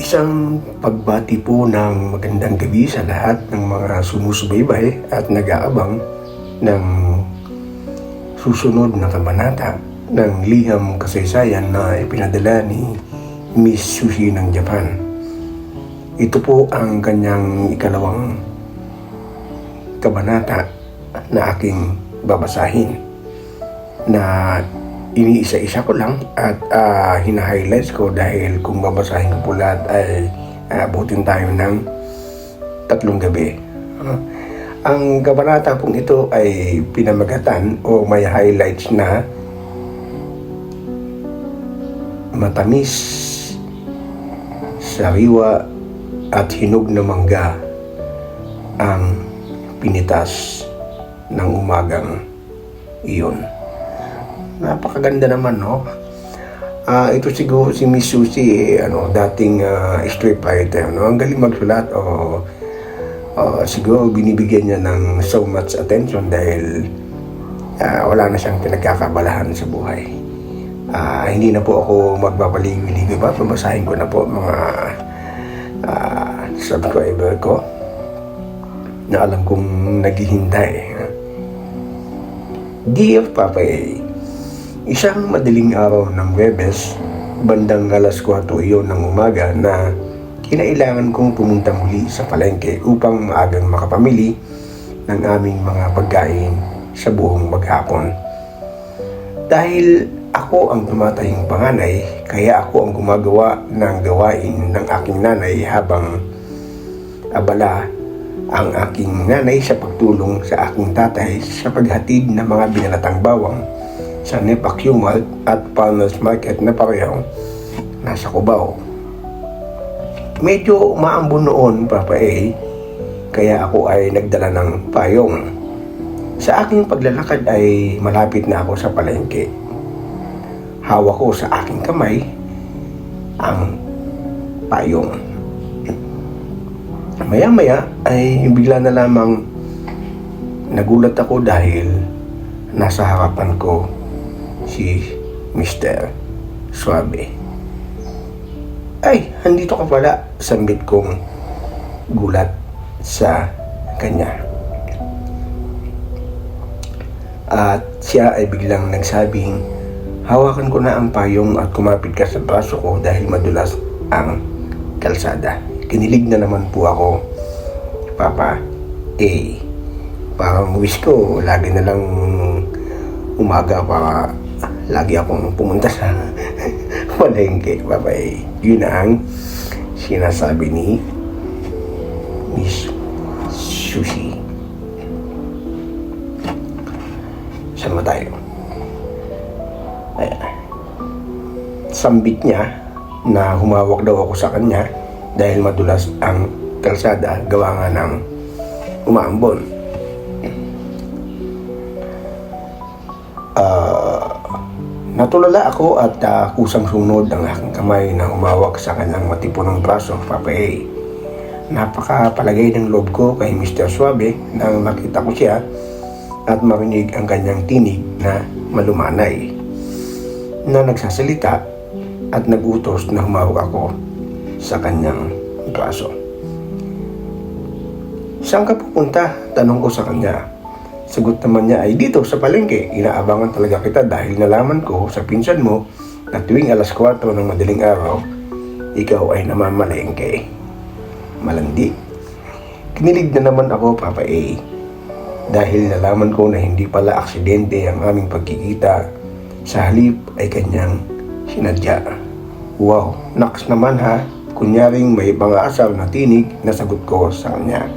Isang pagbati po ng magandang gabi sa lahat ng mga sumusubaybay at nag-aabang ng susunod na kabanata ng liham kasaysayan na ipinadala ni Miss Sushi ng Japan. Ito po ang kanyang ikalawang kabanata na aking babasahin na iniisa-isa ko lang at hina-highlights ko dahil kung babasahin ko po lahat ay abutin tayo ng 3 gabi. Ang kabanata pong ito ay pinamagatan o may highlights na matamis, sariwa at hinog na mangga ang pinitas ng umagang iyon. Napakaganda naman, no? Ito siguro si Miss Sushi, dating strip writer, no? Ang galing magsulat, siguro binibigyan niya ng so much attention dahil wala na siyang pinagkakabalahan sa buhay. Hindi na po ako magbabaliw-liw pa, babasahin ko na po mga subscriber ko na alam kong naghihintay. Dear Papa A, isang madaling araw ng Huwebes, bandang alas 4 iyon ng umaga na kinailangan kong pumunta muli sa palengke upang maagang makapamili ng aming mga pagkain sa buong maghapon. Dahil ako ang tumatayong panganay, kaya ako ang gumagawa ng gawain ng aking nanay habang abala ang aking nanay sa pagtulong sa aking tatay sa paghatid ng mga binalatang bawang sa Nepac Mart at Farmers Market na parehong nasa Cubao. Medyo maambon noon, Papa A, kaya ako ay nagdala ng payong. Sa aking paglalakad ay malapit na ako sa palengke. Hawak ko sa aking kamay ang payong. Maya-maya ay bigla na lamang nagulat ako dahil nasa harapan ko si Mr. Suabe. Ay, andito ka pala, sambit kong gulat sa kanya. At siya ay biglang nagsabing, hawakan ko na ang payong at kumapit ka sa braso ko dahil madulas ang kalsada. Kinilig na naman po ako, Papa A. Parang wish ko, lagi na lang umaga para lagi akong pumunta sa palengke, Papa A. Yun ang sinasabi ni Miss Sushi. Sama tayo. Ayan. Sambit niya na humawak daw ako sa kanya dahil madulas ang kalsada gawa nga ng umaambon. Natulala ako at kusang sunod ang aking kamay na humawak sa kanyang matipunong braso, Papa A. Napakapalagay ng loob ko kay Mr. Suabe nang makita ko siya at marinig ang kanyang tinig na malumanay na nagsasalita at nagutos na humawak ako sa kanyang braso. Saan ka pupunta? Tanong ko sa kanya. Sagot naman niya ay dito sa palengke. Inaabangan talaga kita dahil nalaman ko sa pinsan mo na tuwing alas 4 ng madaling araw, ikaw ay namamalengke. Malandi. Kinilig na naman ako, Papa A, dahil nalaman ko na hindi pala aksidente ang aming pagkikita. Sa halip ay kanyang sinadya. Wow, naks naman ha. Kunyaring may mga asal na tinig na sagot ko sa kanya.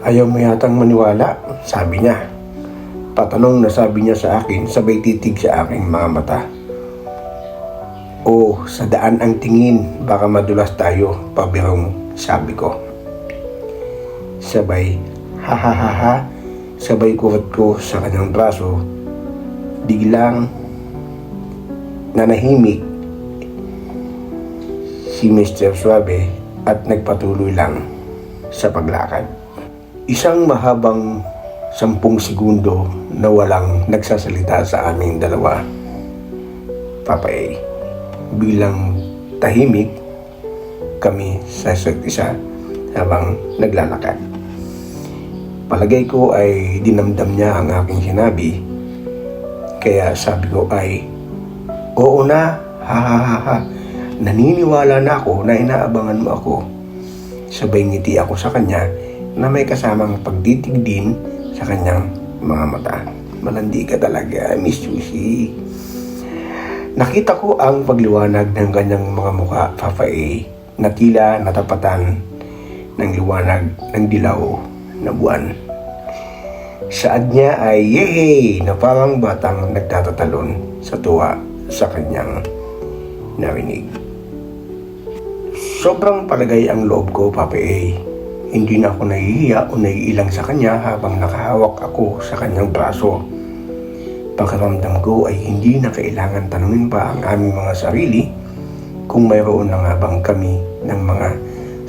Ayaw mo yatang maniwala, sabi niya. Patanong na sabi niya sa akin, sabay titig sa aking mga mata. Sa daan ang tingin, baka madulas tayo, pabirong sabi ko. Sabay, ha ha ha ha, sabay kurot ko sa kanyang braso. Biglang nanahimik si Mr. Suabe at nagpatuloy lang sa paglakad. Isang mahabang 10 segundo na walang nagsasalita sa aming dalawa, Papa A. bilang tahimik kami sa isa't isa habang naglalakad. Palagay ko ay dinamdam niya ang aking sinabi, kaya sabi ko ay, oo na, ha ha ha ha, naniniwala na ako na inaabangan mo ako. Sabay ngiti ako sa kanya na may kasamang pagtitig din sa kanyang mga mata. Malandi ka talaga, Miss Susie. Nakita ko ang pagliwanag ng kanyang mga mukha, Papa A, na tila natapatan ng liwanag ng dilaw na buwan. Saad niya ay yehey na parang batang nagtatatalon sa tuwa sa kanyang narinig. Sobrang palagay ang loob ko, Papa A. Hindi na ako nahihiya o naiilang sa kanya habang nakahawak ako sa kanyang braso. Pakiramdam ko ay hindi na kailangan tanungin pa ang aming mga sarili kung mayroon na nga bang kami ng mga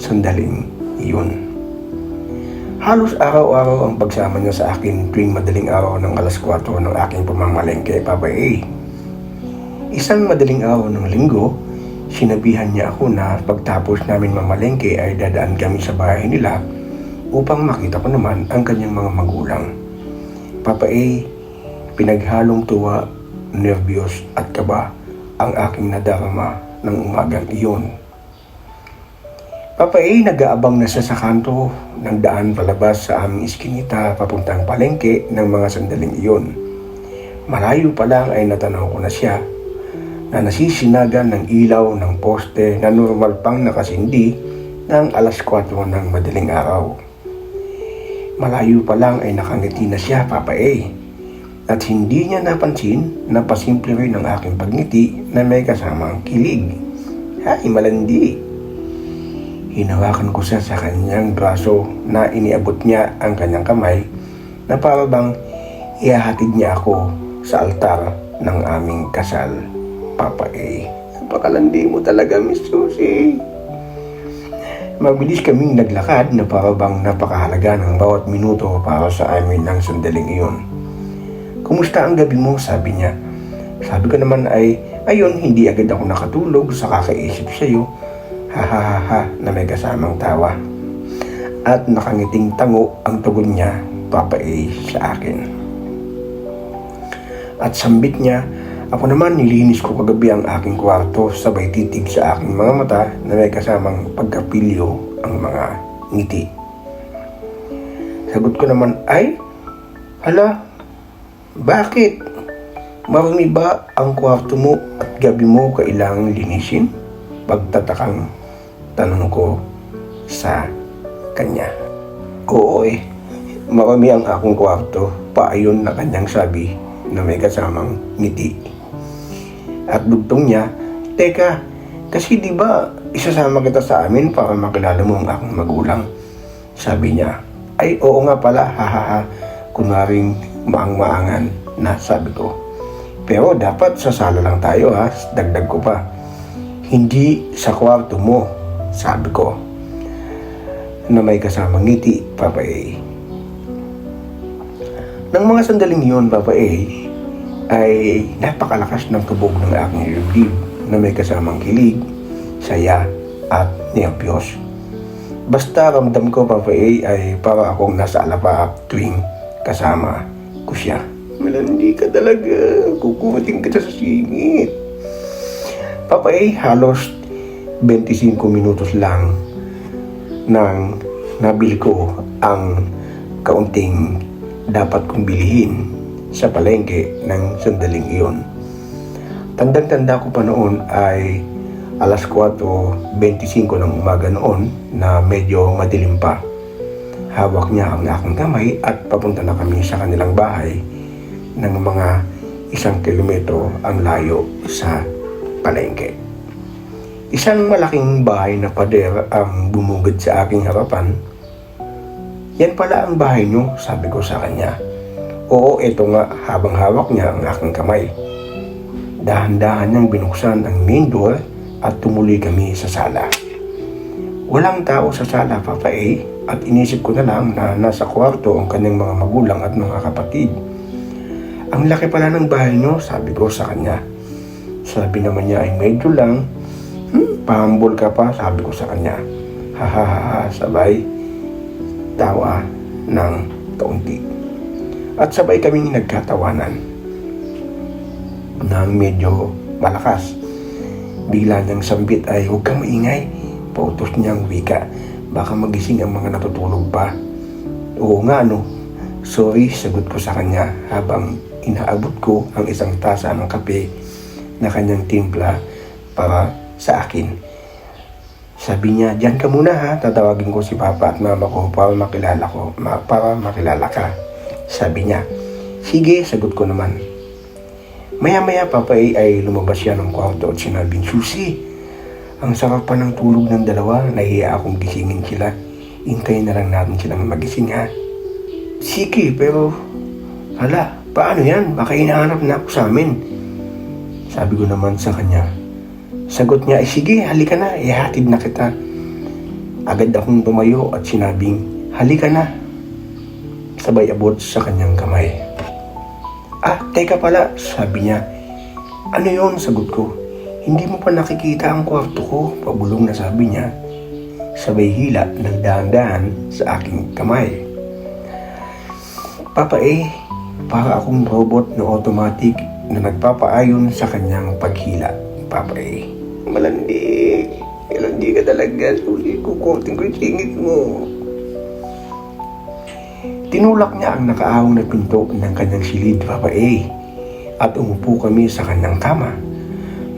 sandaling iyon. Halos araw-araw ang pagsama niya sa akin tuwing madaling araw ng alas 4 ng aking pamamalengke, Papa A. Isang madaling araw ng linggo, sinabihan niya ako na pagtapos namin mamalengke ay dadaan kami sa bahay nila upang makita ko naman ang kanyang mga magulang. Papa A, pinaghalong tuwa, nervyos at kaba ang aking nadarama ng umagang iyon. Papa A, nag-aabang na siya sa kanto ng daan palabas sa aming iskinita papuntang palengke ng mga sandaling iyon. Malayo pa lang ay natanaw ko na siya na nasisinagan ng ilaw ng poste na normal pang nakasindi ng alas 4 ng madaling araw. Malayo pa lang ay nakangiti na siya, Papa A, at hindi niya napansin na pasimple rin ang aking pagngiti na may kasamang kilig. Hay, malandi! Hinawakan ko siya sa kanyang braso na iniabot niya ang kanyang kamay na para bang ihahatid niya ako sa altar ng aming kasal, Papa A. Napakalandi mo talaga, Miss Susie. Mabilis kaming naglakad na para bang napakahalaga ng bawat minuto para sa amin ng sandaling iyon. Kumusta ang gabi mo? Sabi niya. Sabi ko naman ay, ayun, hindi agad ako nakatulog sa kakaisip sa iyo. Ha ha ha ha, na may kasamang tawa. At nakangiting tango ang tugon niya, Papa A, sa akin. At sambit niya, ako naman nilinis ko kagabi ang aking kwarto sabay titig sa aking mga mata na may kasamang pagkapilyo ang mga ngiti. Sagot ko naman ay, hala, bakit? Marami ba ang kwarto mo at gabi mo kailangang linisin? Pagtatakang tanong ko sa kanya. Oo marami ang akong kwarto, paayon na kanyang sabi na may kasamang ngiti. At dugtong niya, teka, kasi di ba isasama kita sa amin para makilala mo ang aking magulang? Sabi niya, ay oo nga pala, hahaha, kunaring maang-maangan na sabi ko. Pero dapat sa sala lang tayo ha, dagdag ko pa. Hindi sa kwarto mo, sabi ko. Na may kasamang ngiti, Papa A. Nang mga sandaling yun, Papa A, ay napakalakas ng tubog ng aking dibdib na may kasamang kilig, saya at nervyos. Basta ramdam ko, Papa A, ay para akong nasa alapaap tuwing kasama ko siya. Malandi ka talaga, kukuhatin kita sa singit. Papa A, halos 25 minutos lang nang nabili ko ang kaunting dapat kong bilihin sa palengke ng sandaling iyon. Tandang-tanda ko pa noon ay alas 4:25 ng umaga noon na medyo madilim pa. Hawak niya ang aking kamay at papunta na kami sa kanilang bahay ng mga 1 kilometro ang layo sa palengke. Isang malaking bahay na pader ang bumugad sa aking harapan. Yan pala ang bahay niyo, sabi ko sa kanya. Oo, ito nga, habang hawak niya ang aking kamay. Dahan-dahan niyang binuksan ang main door at tumuloy kami sa sala. Walang tao sa sala, Papa A, at inisip ko na lang na nasa kwarto ang kanyang mga magulang at mga kapatid. Ang laki pala ng bahay niyo, sabi ko sa kanya. Sabi naman niya ay medyo lang. Pahambol ka pa, sabi ko sa kanya. Hahaha, sabay tawa ng kaunti. At sabay kaming nagkatawanan ng medyo malakas. Bigla niyang sambit ay huwag kang maingay. Pautos niyang wika. Baka magising ang mga natutulog pa. Oo nga no. Sorry, sagot ko sa kanya habang inaabot ko ang isang tasa ng kape na kanyang timpla para sa akin. Sabi niya, diyan ka muna ha, tatawagin ko si Papa at Mama ko para makilala ka. Sabi niya, sige, sagot ko naman. Maya-maya Papa ay lumabas siya ng kwarto at sinabing, Susi, ang sarap pa ng tulog ng dalawa, nahiya akong gisingin sila. Hintayin na lang natin silang magising ha. Sige, pero hala, paano yan? Baka hinahanap na ako sa amin. Sabi ko naman sa kanya. Sagot niya, sige, halika na, ihatid na kita. Agad akong tumayo at sinabing, halika na. Sabay abot sa kanyang kamay. Teka pala, sabi niya. Ano yun? Sagot ko. Hindi mo pa nakikita ang kwarto ko, pabulong na sabi niya. Sabay hila ng dahan-dahan sa aking kamay. Papa para akong robot na automatic na nagpapaayon sa kanyang paghila. Papa malandi ka talaga. Susi, kukutin ko yung singit mo. Tinulak niya ang nakaahong na pinto ng kanyang silid, Papa at umupo kami sa kanyang kama.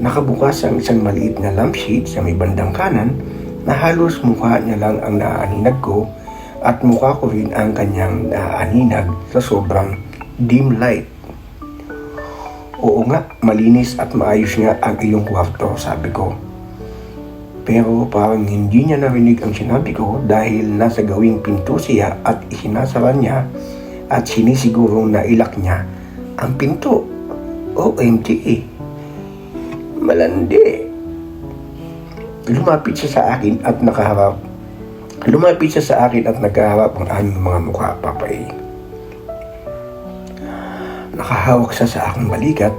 Nakabukas ang isang maliit na lampshade sa may bandang kanan na halos mukha niya lang ang naaaninag ko at mukha ko rin ang kanyang naaaninag sa sobrang dim light. Oo nga, malinis at maayos nga ang iyong kwarto, sabi ko. Pero parang hindi niya narinig ang sinabi ko dahil nasa gawing pinto siya at isinasara niya at sinisigurong nailak niya ang pinto. OMG. Malandi. Lumapit siya sa akin at nakaharap ang aming mga mukha, Papa Nakahawak siya sa aking balikat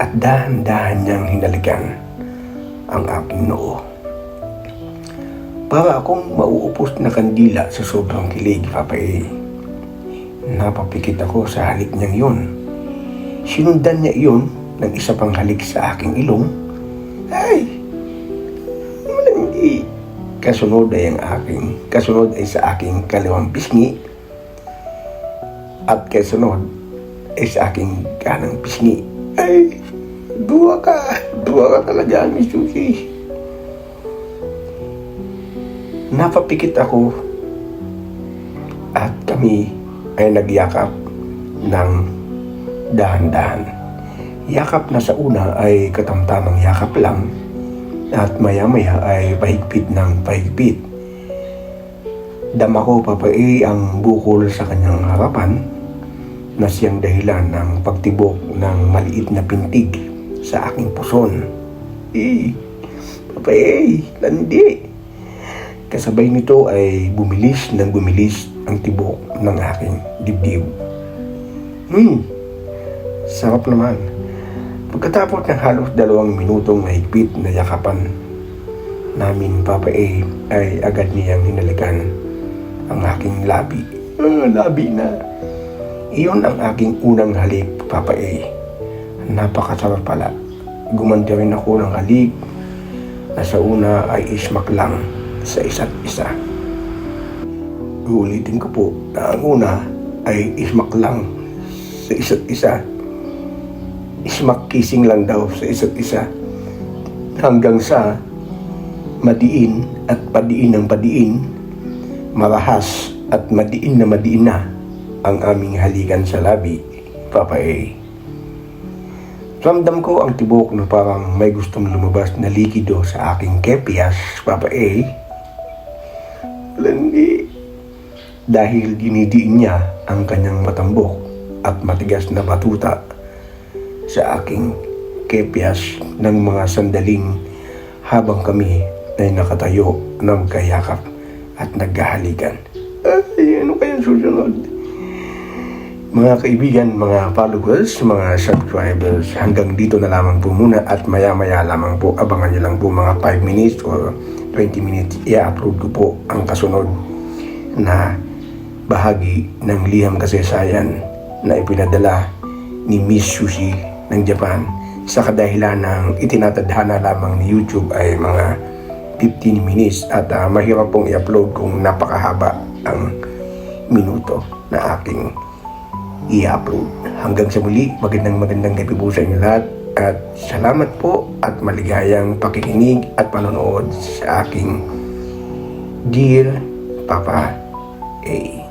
at dahan-dahan niyang hinalikan ang aking noo. Para akong mauupos na kandila sa sobrang kilig, Papa Napapikit ako sa halik niyang yun. Sinundan niya iyon ng isa pang halik sa aking ilong. Ay! Malandi! Kasunod ay sa aking kaliwang pisngi at kasunod ay sa aking kanang pisngi. Ay, duwa ka talaga, Miss Susi. Napapikit ako at kami ay nagyakap ng dahan-dahan. Yakap na sa una ay katamtamang yakap lang at maya-maya ay pahigpit ng pahigpit. Dama ko, Papa ang bukol sa kanyang harapan na siyang dahilan ng pagtibok ng maliit na pintig sa aking puson. Papa landi. Kasabay nito ay bumilis ang tibok ng aking dibdib. Sarap naman. Pagkatapos ng halos 2 minutong mahigpit na yakapan namin, Papa ay agad niyang hinalikan ang aking labi. Labi na. Iyon ang aking unang halik, Papa Napakasarap pala. Gumanti rin ako ng halik na sa una ay ismak lang sa isa't isa. Uulitin ko po na ang una ay ismak lang sa isa't isa. Ismak kissing lang daw sa isa't isa hanggang sa madiin at padiin ng padiin, marahas at madiin na ang aming halikan sa labi, Papa Ramdam ko ang tibok na parang may gustong lumabas na likido sa aking kepias, Papa Landi. Dahil dinidiin niya ang kanyang matambok at matigas na batuta sa aking kepias ng mga sandaling habang kami ay nakatayo na magkayakap at naghahalikan. Ay, ano kaya susunod? Mga kaibigan, mga followers, mga subscribers, hanggang dito na lamang po muna at maya-maya lamang po, abangan nyo lang po mga 5 minutes or 20 minutes, i-upload ko po ang kasunod na bahagi ng liham kasaysayan na ipinadala ni Miss Sushi ng Japan sa kadahilan ng itinatadhana lamang ni YouTube ay mga 15 minutes at mahirap pong i-upload kung napakahaba ang minuto na aking i-upload. Hanggang sa muli, magandang gabi po sa inyo lahat at salamat po at maligayang pakikinig at panonood sa aking Dear Papa A.